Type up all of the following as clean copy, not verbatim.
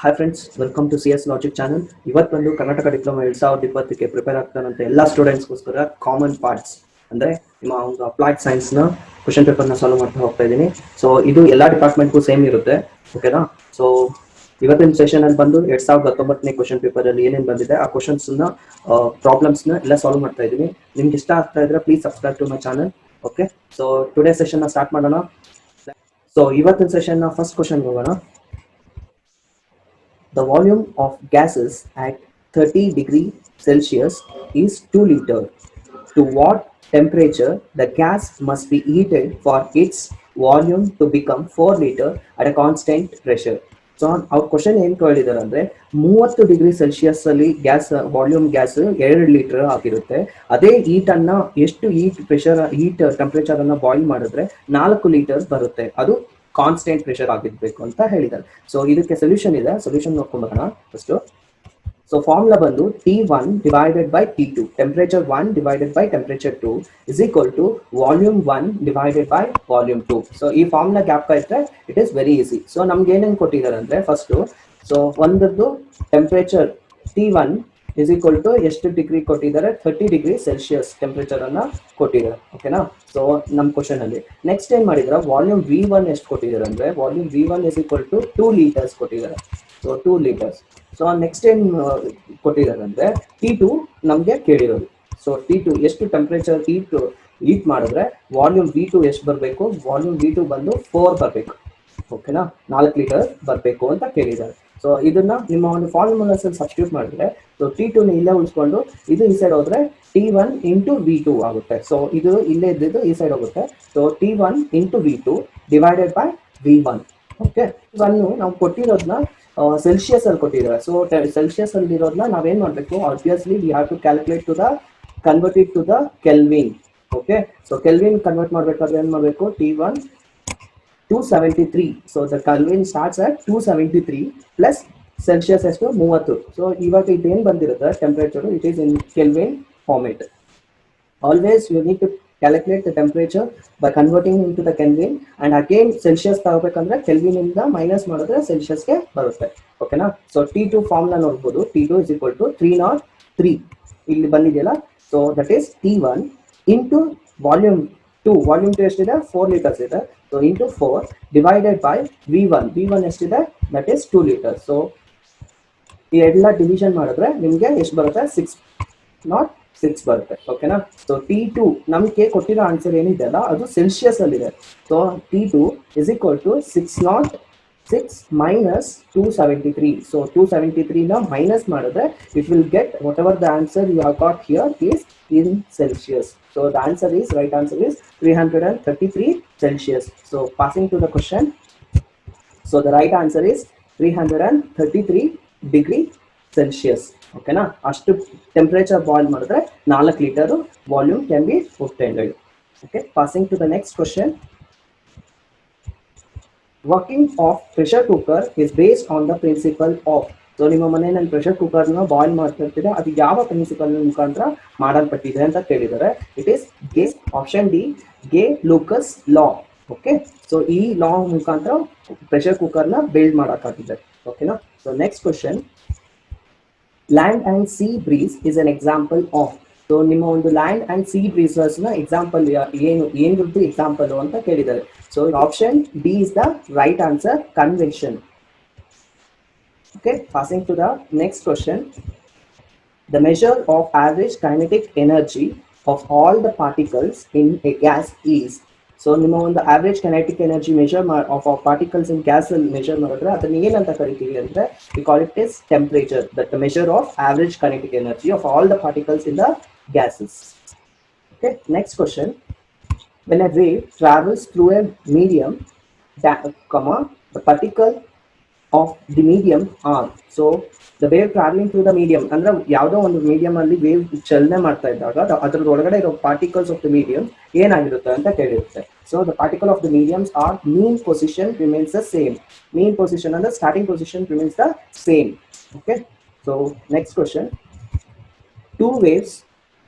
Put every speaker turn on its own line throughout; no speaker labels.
Hi friends, welcome to CS logic channel. ಇವತ್ತೊಂದು Karnataka diploma 2020ಕ್ಕೆ prepare ಆಗ್ತಾರಂತೆ ಎಲ್ಲ ಸ್ಟೂಡೆಂಟ್ಸ್ಗೋಸ್ಕರ ಕಾಮನ್ ಪಾರ್ಟ್ಸ್ ಅಂದರೆ ನಿಮ್ಮ ಒಂದು ಅಪ್ಲೈಡ್ ಸೈನ್ಸ್ನ ಕ್ವಶನ್ ಪೇಪರ್ನ ಸಾಲ್ವ್ ಮಾಡ್ತಾ ಹೋಗ್ತಾ ಇದ್ದೀನಿ. ಸೊ ಇದು ಎಲ್ಲ ಡಿಪಾರ್ಟ್ಮೆಂಟ್ಗೂ ಸೇಮ್ ಇರುತ್ತೆ, ಓಕೆನಾ? ಸೊ ಇವತ್ತಿನ ಸೆಷನಲ್ಲಿ ಬಂದು 2019ನೇ ಕ್ವಶನ್ ಪೇಪರಲ್ಲಿ ಏನೇನು ಬಂದಿದೆ ಆ ಕ್ವಶನ್ಸ್ನ ಪ್ರಾಬ್ಲಮ್ಸ್ನ ಎಲ್ಲ ಸಾಲ್ವ್ ಮಾಡ್ತಾ ಇದ್ದೀನಿ. ನಿಮ್ಗೆ ಇಷ್ಟ ಆಗ್ತಾ ಇದ್ರೆ please subscribe to my channel. Okay, so today ಸೆಷನ್ನ ಸ್ಟಾರ್ಟ್ ಮಾಡೋಣ. ಸೊ ಇವತ್ತಿನ ಸೆಷನ್ನ ಫಸ್ಟ್ ಕ್ವಶನ್ಗೆ ಹೋಗೋಣ. The volume of gases at 30 degrees Celsius is 2 liter. To what temperature the gas must be heated for its volume to become 4 liter at a constant pressure? So ಅವ್ರ question ಏನು ಕೇಳಿದಾರೆ ಅಂದರೆ 30 degree Celsius ಅಲ್ಲಿ gas volume gas 2 litre ಆಗಿರುತ್ತೆ. ಅದೇ ಹೀಟನ್ನು ಎಷ್ಟು heat temperature ಅನ್ನ boil ಮಾಡಿದ್ರೆ 4 litre ಬರುತ್ತೆ. ಅದು ಕಾನ್ಸ್ಟೆಂಟ್ ಪ್ರೆಷರ್ ಆಗಿರ್ಬೇಕು ಅಂತ ಹೇಳಿದ್ದಾರೆ. ಸೊ ಇದಕ್ಕೆ ಸೊಲ್ಯೂಷನ್ ಇದೆ, ಸೊಲ್ಯೂಷನ್ ನೋಡ್ಕೊಂಡ್ಬರೋಣ ಫಸ್ಟ್. ಸೊ ಫಾರ್ಮುಲಾ ಬಂದು T1 divided by T2, temperature 1 divided by temperature 2 is equal to volume 1 divided by volume 2. So ಈ ಫಾರ್ಮುಲಾ ಗ್ಯಾಪ್ ಇದ್ರೆ it is very easy. So ನಮ್ಗೆ ಏನೇನು ಕೊಟ್ಟಿದ್ದಾರೆ ಅಂದ್ರೆ ಫಸ್ಟ್ ಸೊ ಒಂದದ್ದು temperature T1 is equal to ಎಷ್ಟು ಡಿಗ್ರಿ ಕೊಟ್ಟಿದ್ದಾರೆ, 30 ಡಿಗ್ರಿ ಸೆಲ್ಸಿಯಸ್ ಟೆಂಪರೇಚರ್ ಅನ್ನ ಕೊಟ್ಟಿದ್ದಾರೆ, ಓಕೆನಾ? ಸೊ ನಮ್ಮ ಕ್ವಶನ್ ಅಲ್ಲಿ ನೆಕ್ಸ್ಟ್ ಏನ್ ಮಾಡಿದ್ರೆ ವಾಲ್ಯೂಮ್ V1 ಎಷ್ಟು ಕೊಟ್ಟಿದ್ದಾರೆ ಅಂದ್ರೆ volume V1 is equal to 2 litres ಕೊಟ್ಟಿದ್ದಾರೆ. So 2 litres. ಸೊ ನೆಕ್ಸ್ಟ್ ಏನ್ ಕೊಟ್ಟಿದ್ದಾರೆ ಅಂದ್ರೆ T2 ನಮ್ಗೆ ಕೇಳಿರೋದು. ಸೊ T2 ಎಷ್ಟು ಟೆಂಪರೇಚರ್ ಹೀಟ್ ಮಾಡಿದ್ರೆ ವಾಲ್ಯೂಮ್ V2 ಎಷ್ಟು ಬರಬೇಕು, ವಾಲ್ಯೂಮ್ V2 ಬಂದು 4 ಬರಬೇಕು, ಓಕೆನಾ? 4 ಲೀಟರ್ ಬರಬೇಕು ಅಂತ ಕೇಳಿದ್ದಾರೆ. ಸೊ ಇದನ್ನ ನಿಮ್ಮ ಒಂದು ಫಾರ್ಮುಲಾಸ್ ಅಲ್ಲಿ ಸಬ್ಸ್ಟಿಟ್ಯೂಟ್ ಮಾಡಿದ್ರೆ ಸೊ T2 ಇಲ್ಲೇ ಉಳಿಸ್ಕೊಂಡು ಇದು ಈ ಸೈಡ್ ಹೋದ್ರೆ T1 ಇಂಟು V2 ಆಗುತ್ತೆ. ಸೊ ಇದು ಇಲ್ಲೇ ಇದ್ದಿದ್ದು ಈ ಸೈಡ್ ಹೋಗುತ್ತೆ. So T1 into V2 divided by V1. Okay, ಇವನ್ನು ನಾವು ಕೊಟ್ಟಿರೋದನ್ನ ಸೆಲ್ಸಿಯಸ್ ಅಲ್ಲಿ ಕೊಟ್ಟಿದ್ದಾರೆ. ಸೊ ಸೆಲ್ಸಿಯಸ್ ಅಲ್ಲಿ ಇರೋದನ್ನ ನಾವೇನ್ ಮಾಡಬೇಕು, obviously we have to calculate to the convert it to the kelvin. Okay, so kelvin convert ಮಾಡಬೇಕಾದ್ರೆ ಏನ್ ಮಾಡಬೇಕು, T1 273. So the kelvin starts at 273 plus Celsius ಎಷ್ಟು 30. ಸೊ ಇವಾಗ ಇದೇನು ಬಂದಿರುತ್ತೆ temperature, it is in kelvin format. Always you need to calculate the temperature by converting into the kelvin and again Celsius ತಗೋಬೇಕಂದ್ರೆ kelvin ಇಂದ minus ಮಾಡಿದ್ರೆ ಸೆಲ್ಸಿಯಸ್ಗೆ ಬರುತ್ತೆ, ಓಕೆನಾ? ಸೊ T2 ಫಾರ್ಮುಲಾ ನೋಡ್ಬೋದು. T2 ಇಸ್ ಈಕ್ವಲ್ ಟು 303 ಇಲ್ಲಿ ಬಂದಿದೆಯಲ್ಲ. So that is T1 into volume 2. Volume 2 ಎಷ್ಟಿದೆ, 4 ಲೀಟರ್ಸ್ ಇದೆ. So into 4 divided by V1 ಎಷ್ಟಿದೆ, ದಟ್ ಈಸ್ 2 ಲೀಟರ್ಸ್. ಸೊ ಈ ಎಲ್ಲ ಡಿವಿಷನ್ ಮಾಡಿದ್ರೆ ನಿಮಗೆ ಎಷ್ಟು ಬರುತ್ತೆ, 606 ಬರುತ್ತೆ, ಓಕೆನಾ? ಸೊ T2 ನಮಗೆ ಕೊಟ್ಟಿರೋ ಆನ್ಸರ್ ಏನಿದೆ ಅಲ್ಲ ಅದು ಸೆಲ್ಸಿಯಸ್ ಅಲ್ಲಿ ಇದೆ. So T2 is equal to 606 minus 273. So 273 ನ ಮೈನಸ್ ಮಾಡಿದ್ರೆ it will get whatever the answer you have got here is in Celsius. So the right answer is 333 Celsius. So passing to the question. So the right answer is 333 degree Celsius. Okay na? Ashtu temperature boil madidre 4 liter volume can be obtained. Okay, passing to the next question. Working of pressure cooker is based on the principle of. So ನಿಮ್ಮ ಮನೆಯಲ್ಲಿ pressure ಕುಕ್ಕರ್ನ boil ಮಾಡ್ತಾ ಇರ್ತೀರಾ, ಅದು ಯಾವ principal ಮುಖಾಂತರ ಮಾಡಲ್ಪಟ್ಟಿದೆ ಅಂತ ಕೇಳಿದ್ದಾರೆ. ಇಟ್ ಈಸ್ ಗೆ ಆಪ್ಷನ್ ಡಿ, ಗೆ ಲೂಕಸ್ ಲಾ. ಓಕೆ, ಸೊ ಈ ಲಾ ಮುಖಾಂತರ ಪ್ರೆಷರ್ ಕುಕ್ಕರ್ನ ಬಿಲ್ಡ್ ಮಾಡೋಕ್ಕಾಗಿದೆ, ಓಕೆನಾ? So next question, land and C breeze is an example of. So ನಿಮ್ಮ ಒಂದು ಲ್ಯಾಂಡ್ ಆ್ಯಂಡ್ ಸಿ ಬ್ರೀಸಸ್ನ ಎಕ್ಸಾಂಪಲ್ ಏನಿರುತ್ತೆ ಎಕ್ಸಾಂಪಲ್ ಅಂತ ಕೇಳಿದ್ದಾರೆ. So option D is the right answer, convention. Okay, passing to the next question. The measure of average kinetic energy of all the particles in a gas is. So ನಿಮ್ಮ ಒಂದು average kinetic energy measure of particles in gas measure ಮಾಡಿದ್ರೆ ಅದನ್ನ ಏನಂತ ಕರಿತೀವಿ ಅಂದ್ರೆ we call it as temperature. That the measure of average kinetic energy of all the particles in the gases. Okay, next question. When a wave travels through a medium, the particle of the medium are. So the wave traveling through the medium ಅಂದ್ರೆ ಯಾವುದೋ ಒಂದು medium ಅಲ್ಲಿ wave ಚಲನೆ ಮಾಡ್ತಾ ಇದ್ದಾಗ ಅದರ ಒಳಗಡೆ ಇರೋ ಪಾರ್ಟಿಕಲ್ಸ್ ಆಫ್ ದ ಮೀಡಿಯಂ ಏನಾಗಿರುತ್ತೆ ಅಂತ ಕೇಳಿರುತ್ತೆ. So the particle of the mediums are mean position remains the same. Mean position ಅಂದ್ರೆ starting position remains the same. Okay, so next question. Two waves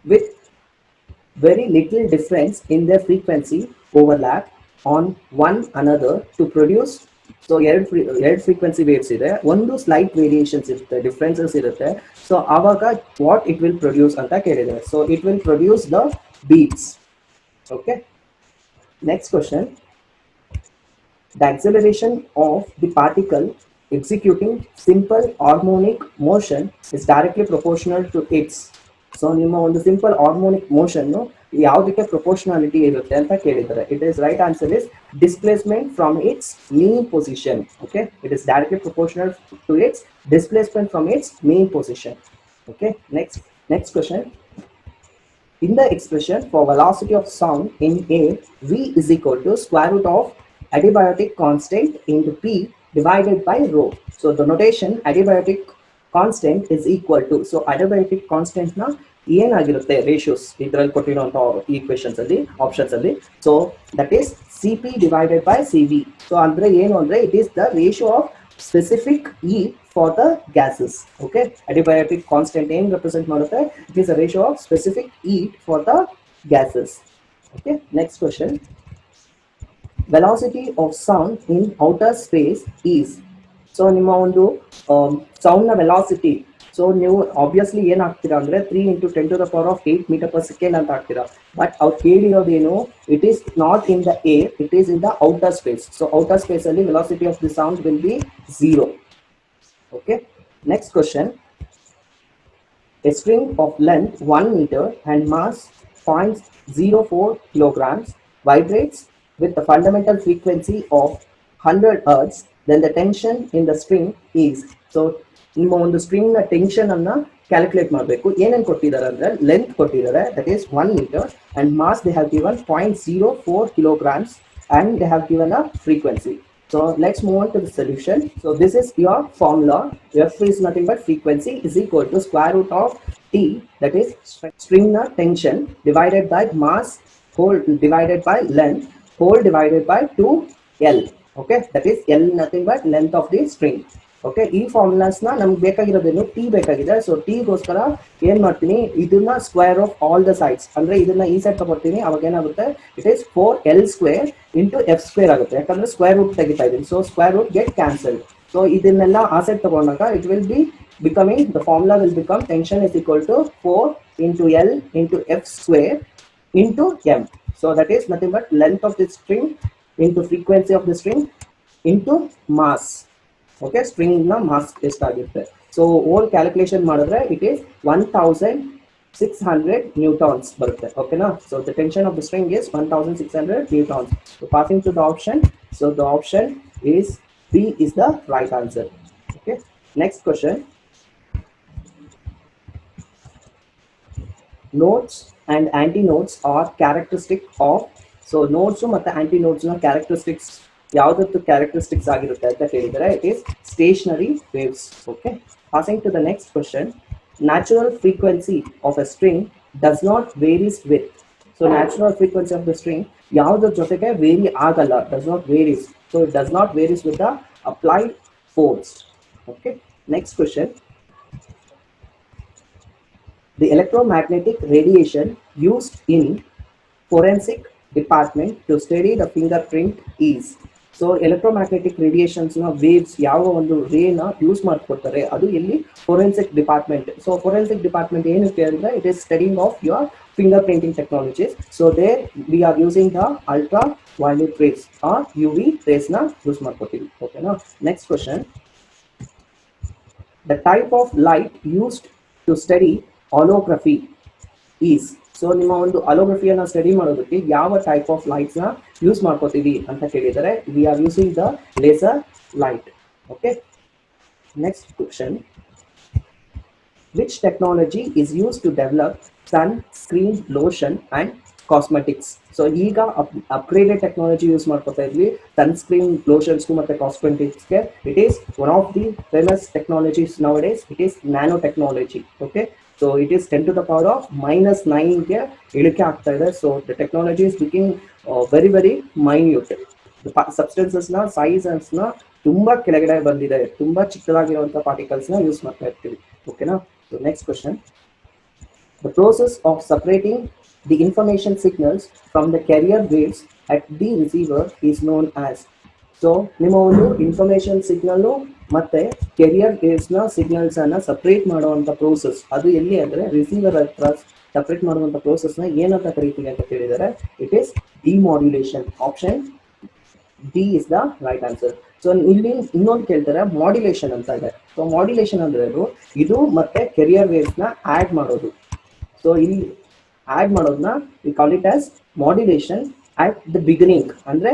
with very little difference in their frequency overlap on one another to produce so ಎರಡು frequency waves ಇದೆ, ಒಂದು slight variations ಇರುತ್ತೆ, differences ಇರುತ್ತೆ. So ಆವಾಗ what it will produce ಅಂತ ಕೇಳಿದ್ದಾರೆ. So it will produce the beats. Okay, next question. The acceleration of the particle executing simple harmonic motion is directly proportional to its. So ನಿಮ್ಮ ಒಂದು simple harmonic motion ಯಾವುದಕ್ಕೆ proportionality ಇರುತ್ತೆ ಅಂತ ಕೇಳಿದ್ದಾರೆ. It is right answer is displacement from its mean position. Okay, it is directly proportional to its displacement from its mean position. Okay, next question. In the expression for velocity of sound in air, v is equal to square root of adiabatic constant into p divided by rho. So the notation adiabatic constant is equal to, so adiabatic constant na ಏನಾಗಿರುತ್ತೆ ratios ಇದರಲ್ಲಿ ಕೊಟ್ಟಿರುವಂತ equations ಅಲ್ಲಿ options ಅಲ್ಲಿ. So that is cp divided by cv. So ಅಂದ್ರೆ ಏನು ಅಂದ್ರೆ it is the ratio of specific E for the gases. Okay, adiabatic constant ಏನು represent ಮಾಡುತ್ತೆ, it is a ratio of specific E for the gases. Okay, next question. Velocity of sound in outer space is. So ನಿಮ್ಮ ಒಂದು sound ನ velocity, so ನೀವು obviously ಏನ್ ಹಾಕ್ತೀರಾ ಅಂದ್ರೆ 3 × 10⁸ metre per second ಅಂತ ಹಾಕ್ತೀರಾ. ಬಟ್ ಅವ್ರು ಕೇಳಿರೋದೇನು, it is not in the air, it is in the outer space. So outer space ಅಲ್ಲಿ velocity of the sound will be 0. Okay, next question. A string of length 1 meter and mass 0.04 kilograms vibrates with the fundamental frequency of 100 Hz, then the tension in the string is. So ನಿಮ್ಮ ಒಂದು string ನ tension ಅನ್ನ calculate ಮಾಡಬೇಕು. ಏನೇನು ಕೊಟ್ಟಿದ್ದಾರೆ ಅಂದ್ರೆ length ಕೊಟ್ಟಿದ್ದಾರೆ, that is 1 meter, and mass they have given 0.04 kilograms, and they have given a frequency. So let's move on to the solution. So this is your formula. F is nothing but frequency is equal to square root of T, that is string na tension, divided by mass whole divided by length whole divided by 2L. Okay, that is L nothing but length of the string. Okay, ಈ formulas ನ ನಮ್ಗೆ ಬೇಕಾಗಿರೋದೇನು, T ಬೇಕಾಗಿದೆ. So ಟಿಗೋಸ್ಕರ ಏನ್ ಮಾಡ್ತೀನಿ, ಇದನ್ನ square of all the sides, ಅಂದ್ರೆ ಇದನ್ನ ಈ ಸೈಡ್ ತಗೊಳ್ತೀನಿ, ಅವಾಗ ಏನಾಗುತ್ತೆ, it is 4L² into F² ಆಗುತ್ತೆ, ಯಾಕಂದ್ರೆ ಸ್ಕ್ವೇರ್ ರೂಟ್ ತೆಗಿತಾ ಇದೀನಿ. So square root get cancel. So ಇದನ್ನೆಲ್ಲ ಆ ಸೈಡ್ ತಗೊಂಡಾಗ it will be becoming, the formula will become tension is equal to 4 into L into F² into M. So that is nothing but length of the string into frequency of the string into mass. Okay, string na mass ಎಷ್ಟಾಗಿರುತ್ತೆ. So all calculation ಮಾಡಿದ್ರೆ it is 1600 newtons ಬರುತ್ತೆ. ಓಕೆನಾ, so the tension of the string is 1600 newtons. So passing to the option, so the option is B is the right answer. Okay, next question. Nodes and antinodes are characteristic of. So nodes ಮತ್ತು antinodes ನ characteristics ಯಾವುದಕ್ಕೆ characteristics ಆಗಿರುತ್ತೆ ಅಂತ ಹೇಳಿದರೆ, it is stationary waves. Okay, passing to the next question. Natural frequency of a string does not varies with. So natural frequency of the string ಯಾವುದರ ಜೊತೆಗೆ very ಆಗಲ್ಲ, does not varies. So it does not varies with the applied force. Okay, next question. The electromagnetic radiation used in forensic department to study the fingerprint is. So electromagnetic radiations na waves ಯಾವ ಒಂದು ರೇ ನ use ಮಾಡ್ಕೊಡ್ತಾರೆ, ಅದು ಎಲ್ಲಿ, forensic department. So forensic department ಏನಕ್ಕೆ ಅಂದ್ರೆ it is studying of your finger printing technologies. So there we are using the ultraviolet rays or UV rays ನ ಯೂಸ್ ಮಾಡ್ಕೊತೀವಿ. ಓಕೆನಾ, next question. The type of light used to study holography is. So ನಿಮ್ಮ ಒಂದು ಅಲೋಗ್ರಫಿಯನ್ನು study ಮಾಡೋದಕ್ಕೆ ಯಾವ type of lights ನ use ಮಾಡ್ಕೋತೀವಿ ಅಂತ ಕೇಳಿದರೆ, we are using the laser light. Okay, next question. Which technology is use to develop sun screen lotion and cosmetics. So ಈಗ ಅಪ್ಗ್ರೇಡೆಡ್ ಟೆಕ್ನಾಲಜಿ ಯೂಸ್ ಮಾಡ್ಕೊತಾ ಇದ್ವಿ ಸನ್ ಸ್ಕ್ರೀನ್ ಲೋಷನ್ಸ್ಗೂ ಮತ್ತು ಕಾಸ್ಮೆಟಿಕ್ಸ್ಗೆ. It is one of the famous technologies nowadays. It is nano technology. Okay, so it is 10 to the power of -9 ಗೆ ಇಳಿಕೆ ಆಗ್ತಾ ಇದೆ. So the technology is becoming very very minute. the substances ನ sizes ನ ತುಂಬಾ ಕೆಳಗಡೆ ಬಂದಿದೆ, ತುಂಬಾ ಚಿಕ್ಕದಾಗಿರುವಂತ ಪಾರ್ಟಿಕಲ್ಸ್ ನ ಯೂಸ್ ಮಾಡ್ತಾ ಇರ್ತೀವಿ. ಓಕೆನಾ, so next question. The process of separating the information signals from the carrier waves at the receiver is known as. So ನಿಮ್ಮ ಒಂದು ಇನ್ಫಾರ್ಮೇಶನ್ ಸಿಗ್ನಲ್ಲು ಮತ್ತೆ ಕೆರಿಯರ್ ವೇವ್ಸ್ನ ಸಿಗ್ನಲ್ಸನ್ನು ಸಪ್ರೇಟ್ ಮಾಡುವಂಥ ಪ್ರೋಸೆಸ್ ಅದು ಎಲ್ಲಿ ಅಂದರೆ ರಿಸೀವರ್ ಹತ್ರ ಸಪ್ರೇಟ್ ಮಾಡುವಂಥ ಪ್ರೋಸೆಸ್ನ ಏನಂತ ಕರಿತೀವಿ ಅಂತ ಕೇಳಿದರೆ it is demodulation. Option D is the right answer. So ಇಲ್ಲಿ ಇನ್ನೊಂದು ಕೇಳ್ತಾರೆ ಮಾಡ್ಯುಲೇಷನ್ ಅಂತ ಇದೆ. ಸೊ ಮಾಡ್ಯುಲೇಷನ್ ಅಂದ್ರೆ ಇದು ಮತ್ತೆ ಕೆರಿಯರ್ ವೇವ್ಸ್ನ ಆ್ಯಡ್ ಮಾಡೋದು. ಸೊ ಇಲ್ಲಿ ಆ್ಯಡ್ ಮಾಡೋದನ್ನ V call it as modulation at the beginning. ಅಂದರೆ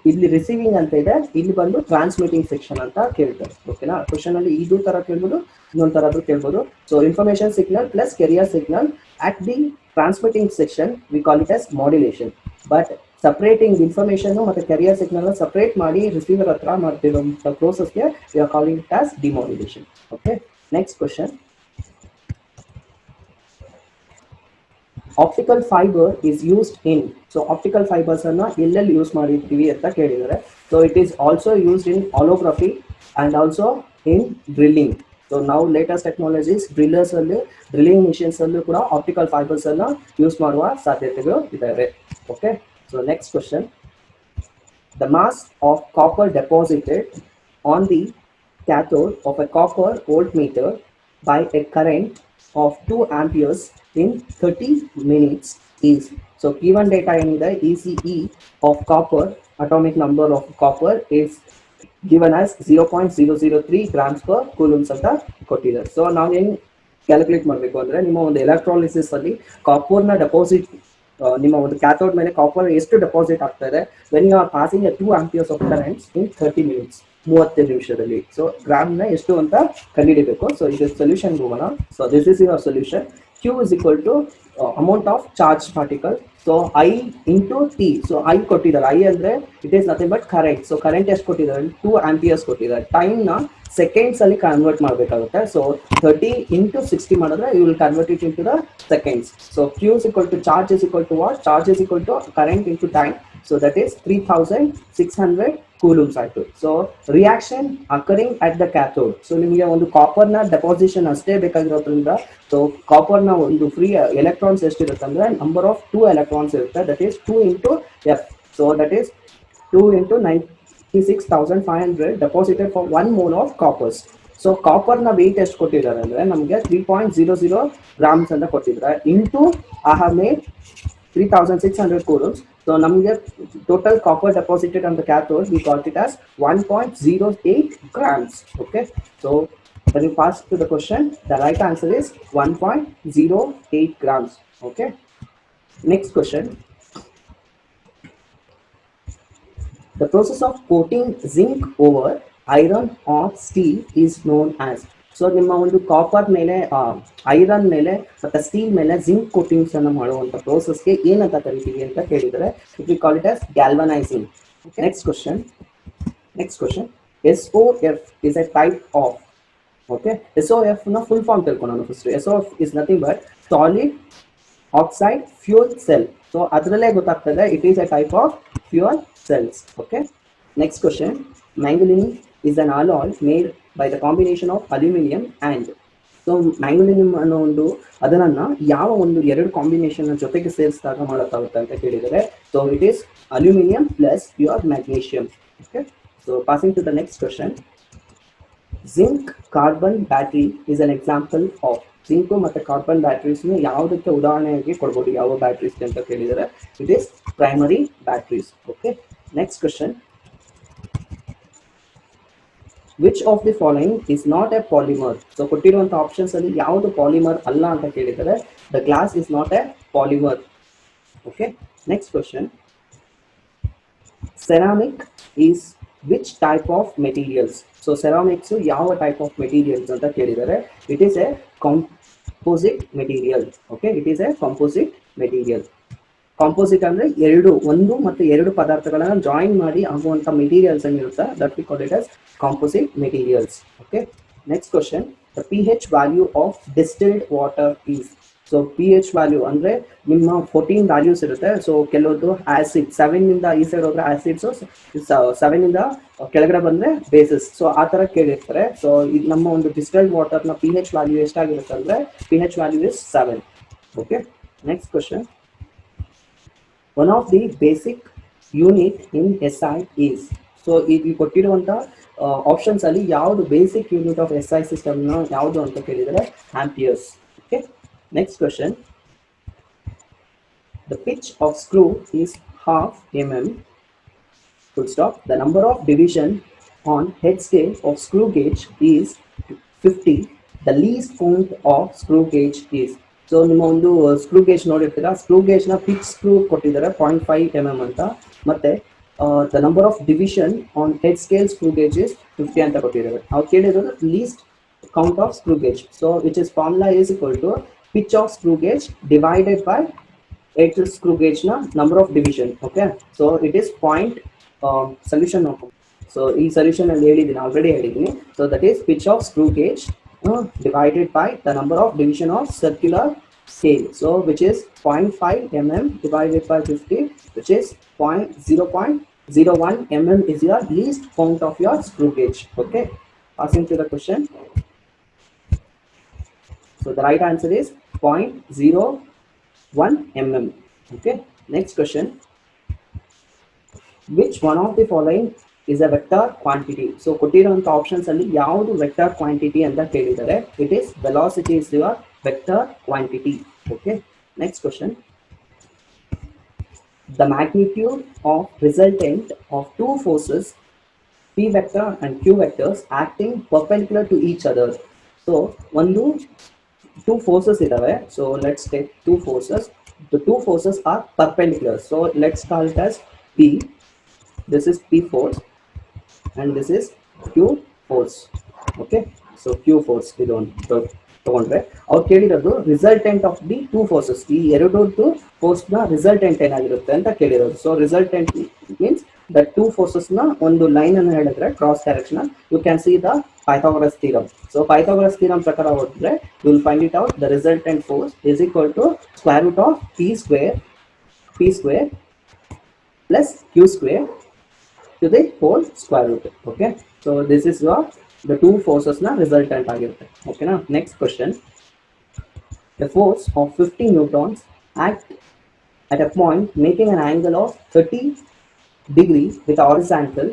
ಇಲ್ಲಿ ರಿಸೀವಿಂಗ್ ಅಂತ ಇದೆ, ಇಲ್ಲಿ ಬಂದು ಟ್ರಾನ್ಸ್ಮಿಟಿಂಗ್ ಸೆಕ್ಷನ್ ಅಂತ ಕೇಳ್ತಾರೆ. ಓಕೆನಾ, ಕ್ವಶನ್ ಅಲ್ಲಿ ಇದು ತರ ಕೇಳ್ಬೋದು, ಇನ್ನೊಂದು ತರದ್ದು ಕೇಳ್ಬೋದು. So information signal plus carrier signal at the transmitting section we call it as modulation. But separating information ಮತ್ತೆ ಕೆರಿಯರ್ ಸಿಗ್ನಲ್ ಸಪ್ರೇಟ್ ಮಾಡಿ ರಿಸೀವರ್ ಹತ್ರ ಮಾಡ್ತಿರುವಂಥ ಪ್ರೋಸೆಸ್ಗೆ we are calling it as demodulation. Okay, next question. Optical fibre is used in. So optical fibres ಅನ್ನ ಎಲ್ಲೆಲ್ಲಿ use ಮಾಡಿರ್ತೀವಿ ಅಂತ ಕೇಳಿದ್ದಾರೆ. So it is also used in holography and also in drilling. So ನಾವು latest technologies ಡ್ರಿಲ್ಲರ್ಸ್ ಅಲ್ಲಿ drilling machines ಅಲ್ಲೂ ಕೂಡ optical fibres ಅನ್ನ ಯೂಸ್ ಮಾಡುವ ಸಾಧ್ಯತೆಗಳು ಇದ್ದಾವೆ. Okay, so next question. The mass of copper deposited on the cathode of a copper voltmeter by a current of 2 amperes in 30 minutes is. So given data in the ECE of copper, atomic number of copper is given as 0.003 grams per coulombs ಅಂತ ಕೊಟ್ಟಿದ್ದಾರೆ. So ನಾವೇನು calculate ಮಾಡಬೇಕು ಅಂದರೆ ನಿಮ್ಮ ಒಂದು electrolysis ಅಲ್ಲಿ ಕಾಪರ್ನ deposit ನಿಮ್ಮ ಒಂದು ಕ್ಯಾಥೋಡ್ ಮೇಲೆ ಕಾಪರ್ ಎಷ್ಟು ಡೆಪಾಸಿಟ್ ಆಗ್ತಾ ಇದೆ when you are passing 2 amperes of currents in 30 minutes, 30 ನಿಮಿಷದಲ್ಲಿ. ಸೊ ಗ್ರಾಮ್ನ ಎಷ್ಟು ಅಂತ ಕಂಡುಹಿಡಿಬೇಕು. ಸೊ ಇದು ಸೊಲ್ಯೂಷನ್ ಹೋಗೋಣ. So this is your solution. Q is equal to amount of charged particle. So I into T. So I ಕೊಟ್ಟಿದ್ದಾರೆ, I ಅಂದ್ರೆ it is nothing but current. So current ಎಷ್ಟು ಕೊಟ್ಟಿದ್ದಾರೆ, 2 amperes ಕೊಟ್ಟಿದ್ದಾರೆ. ಟೈಮ್ ನ seconds ಅಲ್ಲಿ convert ಮಾಡಬೇಕಾಗುತ್ತೆ. So 30 into 60 ಮಾಡಿದ್ರೆ you will convert it into the seconds. So Q is equal to charge is equal to what? Charge is equal to current into time. So that is 3600 coulombs ಆಯಿತು. So reaction occurring at the cathode. So ನಿಮಗೆ ಒಂದು ಕಾಪರ್ನ deposition ಅಷ್ಟೇ ಬೇಕಾಗಿರೋದ್ರಿಂದ so ಕಾಪರ್ನ ಒಂದು free electrons ಎಷ್ಟಿರುತ್ತೆ ಅಂದರೆ number of 2 electrons ಇರುತ್ತೆ. That is 2 into F. So that is 2 into 96,500 deposited for 1 mole of coppers. So ಕಾಪರ್ನ weight ಎಷ್ಟು ಕೊಟ್ಟಿದ್ದಾರೆ ಅಂದರೆ ನಮಗೆ 3.00 grams ಅಂತ ಕೊಟ್ಟಿದ್ದಾರೆ. Into I have made 3600 coulombs. So ನಮಗೆ total copper deposited on the cathode we got it as 1.08 grams. Okay, so when you pass to the question, the right answer is 1.08 grams. Okay, next question. The process of coating zinc over iron or steel is known as. So ನಿಮ್ಮ ಒಂದು copper ಮೇಲೆ iron ಮೇಲೆ ಮತ್ತು steel ಮೇಲೆ zinc coatings ಅನ್ನು ಮಾಡುವಂಥ ಪ್ರೋಸೆಸ್ಗೆ ಏನಂತ ಕರಿತೀವಿ ಅಂತ ಕೇಳಿದರೆ it we call it as galvanising. Next question. SOF is a type of. Okay, SOF ನ ಫುಲ್ ಫಾರ್ಮ್ ತಿಳ್ಕೊಳ್ಳೋಣ first. SOF is nothing but solid oxide fuel cell. So ಅದರಲ್ಲೇ ಗೊತ್ತಾಗ್ತದೆ it is A type of fuel cells. Okay, next question. Manganese is an alloy made by the combination of aluminum and. So manganese ಅನ್ನೋ ಒಂದು ಅದನ್ನ ಯಾವ ಒಂದು ಎರಡು combination ಜೊತೆಗೆ ಸೇರಿಸಿದಾಗ ಮಾಡೋಕ್ಕಾಗುತ್ತೆ ಅಂತ ಕೇಳಿದರೆ so it is aluminium plus pure magnesium. Okay, so passing to the next question. Zinc carbon battery is an example of. Zinc ಮತ್ತು ಕಾರ್ಬನ್ ಬ್ಯಾಟ್ರೀಸ್ನ ಯಾವುದಕ್ಕೆ ಉದಾಹರಣೆಯಾಗಿ ಕೊಡ್ಬೋದು, ಯಾವ ಬ್ಯಾಟ್ರೀಸ್ಗೆ ಅಂತ ಕೇಳಿದರೆ it is primary batteries. Okay, next question. Which of the following is not a polymer. So ಕೊಟ್ಟಿರುವಂಥ ಆಪ್ಷನ್ಸ್ ಅಲ್ಲಿ ಯಾವುದು ಪಾಲಿಮರ್ ಅಲ್ಲ ಅಂತ ಕೇಳಿದರೆ the glass is not a polymer. Okay, next question. Ceramic is which type of materials. So ceramics ಯಾವ type of materials ಅಂತ ಕೇಳಿದರೆ it is A composite material. Okay, it is A composite material. Composite ಅಂದರೆ ಒಂದು ಮತ್ತು ಎರಡು ಪದಾರ್ಥಗಳನ್ನು join ಮಾಡಿ ಆಗುವಂಥ ಮೆಟೀರಿಯಲ್ಸ್ ಏನಿರುತ್ತೆ that we call it as composite materials. Okay, next question. The pH value of distilled water is. So pH value ಅಂದರೆ ನಿಮ್ಮ 14 ವ್ಯಾಲ್ಯೂಸ್ ಇರುತ್ತೆ. ಸೊ ಕೆಲವೊಂದು ಆ್ಯಸಿಡ್ 7ನಿಂದ ಈ ಸೈಡ್ ಹೋದ್ರೆ ಆ್ಯಸಿಡ್ಸು, 7ನಿಂದ ಕೆಳಗಡೆ ಬಂದರೆ ಬೇಸಸ್. ಸೊ ಆ ಥರ ಕೇಳಿರ್ತಾರೆ. ಸೊ ಇದು ನಮ್ಮ ಒಂದು ಡಿಸ್ಟಿಲ್ಡ್ ವಾಟರ್ನ pH ವ್ಯಾಲ್ಯೂ ಎಷ್ಟಾಗಿರುತ್ತೆ ಅಂದರೆ pH value is 7. Okay, next question. One of the basic unit in SI is. So ಈ ಕೊಟ್ಟಿರುವಂಥ ಆಪ್ಷನ್ಸ್ ಅಲ್ಲಿ ಯಾವುದು basic unit of S I ಸಿಸ್ಟಮ್ನ ಯಾವುದು ಅಂತ ಕೇಳಿದರೆ amperes. Okay, next question. The pitch of screw is half mm. Full stop. The number of division on head scale of screw gauge is 50. The least count of screw gauge is. So ನಿಮ್ಮ ಒಂದು screw gauge ನೋಡಿರ್ತೀರಾ, screw ಗೇಜ್ನ pitch screw ಕೊಟ್ಟಿದ್ದಾರೆ 0.5 mm ಅಂತ, ಮತ್ತೆ the number of division on head scale screw gauge is 50 ಅಂತ ಕೊಟ್ಟಿದ್ದಾರೆ. ಅವ್ರು ಕೇಳಿರೋದು least count of screw gauge. So which is formula is equal to pitch of screw gauge divided by eight screw gauge na number of division. Okay, so it is point solution of, so ee solution alli helidini already helidini. So that is pitch of screw gauge divided by the number of division of circular scale, so which is 0.5 mm divided by 50, which is 0.01 mm is your least count of your screw gauge. Okay, passing to the question. So the right answer is 0.01 mm. Okay, next question. Which one of the following is a vector quantity? So ಕೊಟ್ಟಿರುವಂತ options ಅಲ್ಲಿ ಯಾವುದು vector quantity ಅಂತ ಕೇಳಿದ್ದಾರೆ. It is velocity is your vector quantity. Okay, next question. The magnitude of resultant of two forces P vector and Q vectors acting perpendicular to each other. So ಒಂದು two forces idave. So let's take two forces. The two forces are perpendicular, so let's call it as P. This is P force and this is Q force. Okay, so Q force we don't ತಗೊಂಡ್ರೆ ಅವ್ರು ಕೇಳಿರೋದು resultant of the two forces, ಈ ಎರಡರದ್ದು force ನ resultant ಏನಾಗಿರುತ್ತೆ ಅಂತ ಕೇಳಿರೋದು. So resultant means the two forces ನ ಒಂದು ಲೈನ್ ಅನ್ನು ಹೇಳಿದ್ರೆ cross direction, you can see the Pythagoras theorem. So Pythagoras theorem prakara hodre you will find it out. The resultant force is equal to square root of p square plus q square to the whole square root. Okay, so this is what the two forces na resultant agirutte. Okay na, next question. The force of 50 newtons act at a point making an angle of 30 degrees with horizontal.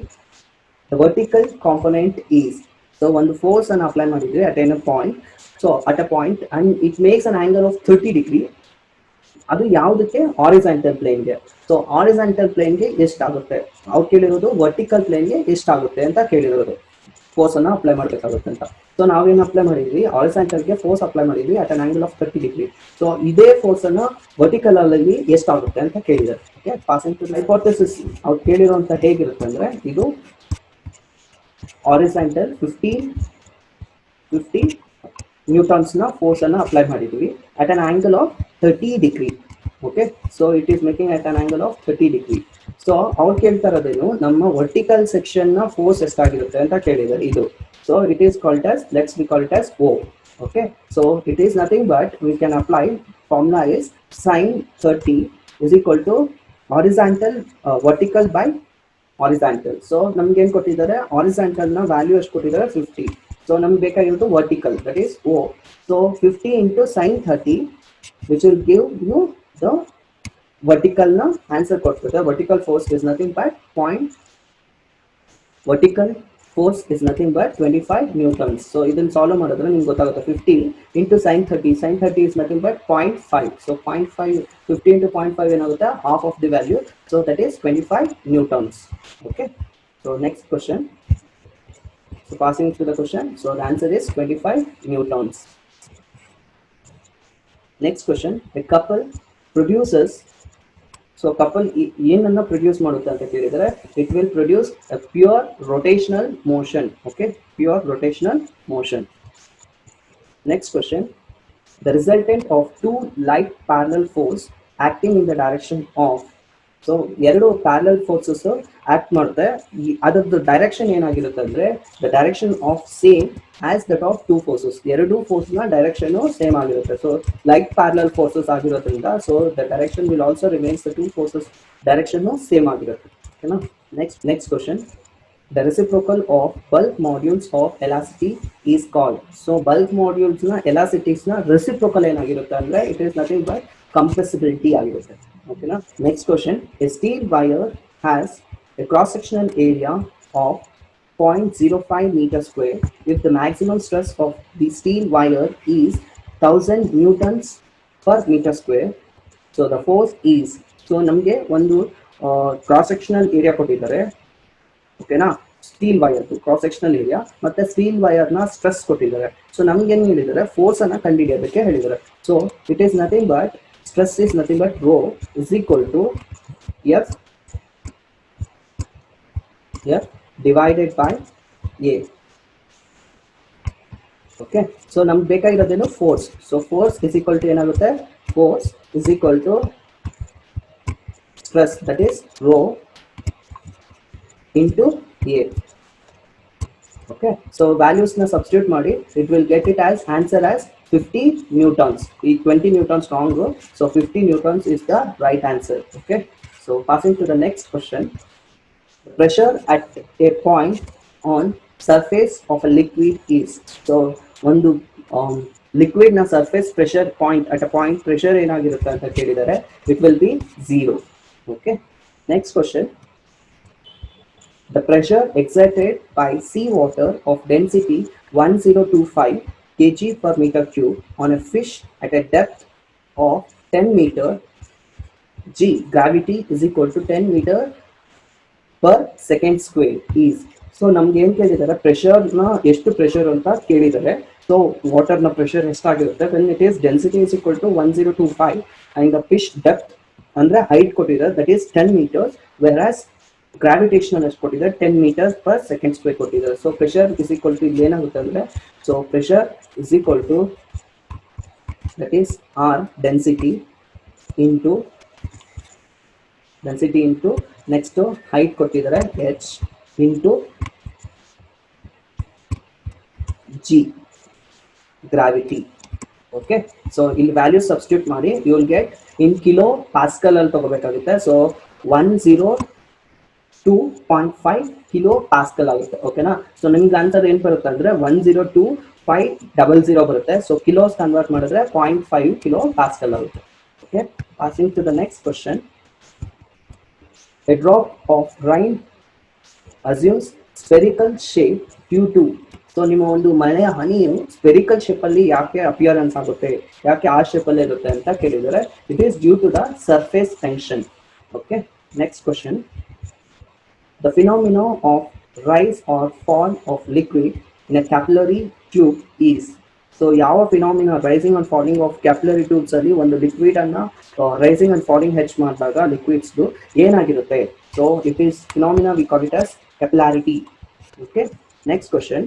The vertical component is, so when the force and apply ಮಾಡಿದ್ರೆ at a point, so at a point and it makes an angle of 30 degree, ಅದು ಯಾವುದಕ್ಕೆ horizontal plane ಗೆ. So horizontal plane ಗೆ ಎಷ್ಟಾಗುತ್ತೆ, ಅವ್ರು ಕೇಳಿರೋದು vertical plane ಗೆ ಎಷ್ಟಾಗುತ್ತೆ ಅಂತ ಕೇಳಿರೋದು, ಫೋರ್ಸ್ ಅನ್ನ ಅಪ್ಲೈ ಮಾಡಬೇಕಾಗುತ್ತೆ ಅಂತ. ಸೊ ನಾವೇನು ಅಪ್ಲೈ ಮಾಡಿದ್ವಿ, ಹಾರಿಜಾಂಟಲ್ ಗೆ ಫೋರ್ಸ್ ಅಪ್ಲೈ ಮಾಡಿದ್ವಿ at an angle of 30 degree. So ಇದೇ ಫೋರ್ಸ್ ಅನ್ನ ವರ್ಟಿಕಲ್ ಅಲ್ಲಿ ಎಷ್ಟಾಗುತ್ತೆ ಅಂತ ಕೇಳಿದ್ದಾರೆ. ಓಕೆ, ಪಾಸಿಂಗ್ ಟು ಹೈಪೋಥೆಸಿಸ್ ಅವ್ರು ಕೇಳಿರೋಂತ ಹೇಗಿರುತ್ತೆ ಅಂದ್ರೆ, ಇದು horizontal 50 newtons na force anna apply madidvi at an angle of 30 degree. Okay, so it is making at an angle of 30 degree. So ಅವ್ರು ಕೇಳ್ತಾ ಇರೋದೇನು, ನಮ್ಮ ವರ್ಟಿಕಲ್ ಸೆಕ್ಷನ್ ನ ಫೋರ್ಸ್ ಎಷ್ಟಾಗಿರುತ್ತೆ ಅಂತ ಕೇಳಿದ್ದಾರೆ ಇದು. So it is called as, let's we call it as O. Okay, so it is nothing but we can apply formula is sin 30 is equal to horizontal vertical by horizontal. So ನಮ್ಗೆ ಏನು ಕೊಟ್ಟಿದ್ದಾರೆ, horizontal ನ value ಎಷ್ಟು ಕೊಟ್ಟಿದ್ದಾರೆ 50. So ನಮ್ಗೆ ಬೇಕಾಗಿರೋದು vertical, that is O. So 50 into sin 30 which will give you the vertical ನ answer ಕೊಡ್ತದೆ. vertical force is nothing but vertical force is nothing but 25 newtons. So ಇದನ್ನ ಸಾಲ್ವ್ ಮಾಡಿದ್ರೆ ನಿಮ್ಗೆ ಗೊತ್ತಾಗುತ್ತೆ 50 into sin 30 is nothing but 0.5. so 0.5 50 into 0.5 ಏನಾಗುತ್ತೆ, half of the value, so that is 25 newtons. Okay, so next question. So passing to the question, so the answer is 25 newtons. Next question. A couple produces, so couple ಏನನ್ನ produce ಮಾಡುತ್ತೆ ಅಂತ ಕೇಳಿದರೆ, it will produce a pure rotational motion. Okay, pure rotational motion. Next question. The resultant of two like parallel force acting in the direction of, so ಎರಡು parallel forces act ಮಾಡುತ್ತೆ, ಅದರದ್ದು direction ಏನಾಗಿರುತ್ತೆ ಅಂದ್ರೆ, the direction of same as that of two forces. ಎರಡು force ನ direction same ಆಗಿರುತ್ತೆ. So like parallel forces ಆಗಿರೋದ್ರಿಂದ, so the direction will also remains the two forces direction same ಆಗಿರುತ್ತೆ. ಓಕೆನಾ, next question. The reciprocal of bulk modules of elasticity is called. So bulk modules na elasticities na reciprocal ಏನಾಗಿರುತ್ತೆ ಅಂದ್ರೆ, it is nothing but compressibility ಆಗಿರುತ್ತೆ. Okay na. Next question. A steel wire has a cross sectional area of 0.05 meter square if the maximum stress of the steel wire is 1000 newtons per meter square. So the force is, so ನಮಗೆ ಒಂದು cross sectional area ಕೊಟ್ಟಿದ್ದಾರೆ, ಓಕೆನಾ, steel wire cross sectional area ಮತ್ತೆ steel wire ನ stress ಕೊಟ್ಟಿದ್ದಾರೆ. So ನಮ್ಗೆ ಏನ್ ಹೇಳಿದ್ದಾರೆ, ಫೋರ್ಸ್ ಅನ್ನ ಕಂಡುಹಿಡಿಯೋದಕ್ಕೆ ಹೇಳಿದ್ದಾರೆ. So it is nothing but stress is nothing but rho is equal to F divided by A. Okay, so ನಮ್ಗೆ ಬೇಕಾಗಿರೋದೇನು force. So force is equal to ಏನಾಗುತ್ತೆ, force is equal to stress that is rho into A. Okay, so values na substitute ಮಾಡಿ, it will get it as answer as 50 newtons. 20 newtons wrong, so 50 newtons is the right answer. Okay, so passing to the next question. The pressure at a point on surface of a liquid is, so ಒಂದು liquid na surface pressure point at a point pressure ಏನಾಗಿರುತ್ತೆ ಅಂತ ಕೇಳಿದರೆ, it will be 0. Okay, next question. The pressure exerted by seawater of density 1025 kg per meter cube on a fish at a depth of 10 meter g, gravity is equal to 10 meter per second square is. So ನಮ್ಗೆ ಏನು ಕೇಳಿದ್ದಾರೆ, ಪ್ರೆಷರ್ನ ಎಷ್ಟು pressure ಅಂತ ಕೇಳಿದ್ದಾರೆ. So ವಾಟರ್ನ pressure ಎಷ್ಟಾಗಿರುತ್ತೆ, when it is density is equal to 1025 and the fish depth ಅಂದರೆ ಹೈಟ್ ಕೊಟ್ಟಿದ್ದಾರೆ that is 10 meters, whereas gravitational ಎಷ್ಟು ಕೊಟ್ಟಿದ್ದಾರೆ 10 meters per second square ಕೊಟ್ಟಿದ್ದಾರೆ. So pressure is equal to ಇಲ್ಲಿ ಏನಾಗುತ್ತೆ ಅಂದರೆ, so pressure is equal to that is R density into next height ಕೊಟ್ಟಿದ್ದಾರೆ H into G gravity. Okay, so ಇಲ್ಲಿ value substitute ಮಾಡಿ you will get in kilopascal ಅಲ್ಲಿ ತಗೋಬೇಕಾಗುತ್ತೆ. So 102.5 kilo Pascal ಆಗುತ್ತೆ. ಓಕೆನಾ, ಸೊ ನಿಮ್ಗೆ ಆನ್ಸರ್ ಏನು ಬರುತ್ತೆ ಅಂದರೆ 102.500 ಬರುತ್ತೆ. ಸೊ ಕಿಲೋಸ್ ಕನ್ವರ್ಟ್ ಮಾಡಿದ್ರೆ 0.5 ಕಿಲೋ ಪಾಸ್ಕಲ್ ಆಗುತ್ತೆ. Okay, passing to the next question. A drop of rain assumes spherical shape due to, so ನಿಮ್ಮ ಒಂದು ಮಳೆಯ ಹನಿಯು ಸ್ಪೆರಿಕಲ್ ಶೇಪ್ ಅಲ್ಲಿ ಯಾಕೆ ಅಪಿಯರೆನ್ಸ್ ಆಗುತ್ತೆ, ಯಾಕೆ ಆ ಶೇಪ್ ಅಲ್ಲಿ ಇರುತ್ತೆ ಅಂತ ಕೇಳಿದರೆ, it is due to the surface tension. Okay, next question. The phenomena of rise or fall of liquid in a capillary tube is, so ಯಾವ phenomena rising and falling of capillary tubes ಅಲ್ಲಿ ಒಂದು liquid ಅನ್ನ rising and falling ಹೆಚ್ಚು ಮಾಡಿದಾಗ liquids ಏನಾಗಿರುತ್ತೆ. So it is phenomena we call it as capillarity. Okay, next question.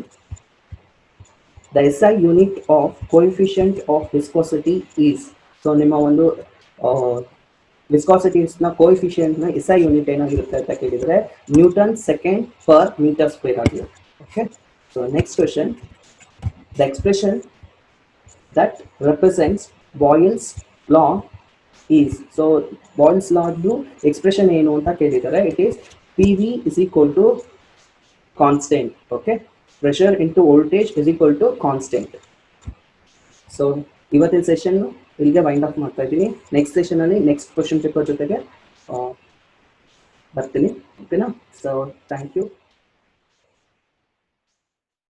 The SI unit of coefficient of viscosity is, so ನಿಮ್ಮ ಒಂದು ವಿಸ್ಕಾಸಿಟಿಸ್ನ ಕೋಎಫಿಷಿಯಂಟ್ನ SI ಯೂನಿಟ್ ಏನಾಗಿರುತ್ತೆ ಅಂತ ಕೇಳಿದರೆ newton second per metre square ಆಗಿರುತ್ತೆ. Okay, so next question. The expression that represents Boyle's law is, so Boyle's law expression ಏನು ಅಂತ ಕೇಳಿದರೆ, it is PV is equal to constant. Okay, pressure into voltage is equal to constant. So ಇವತ್ತಿನ session ಇಲ್ಲಿಗೆ wind up ಮಾಡ್ತಾ ಇದ್ದೀನಿ. Next ಸೆಷನಲ್ಲಿ next question paper ಜೊತೆಗೆ ಬರ್ತೀನಿ. ಓಕೆನಾ, ಸೊ ಥ್ಯಾಂಕ್ ಯು.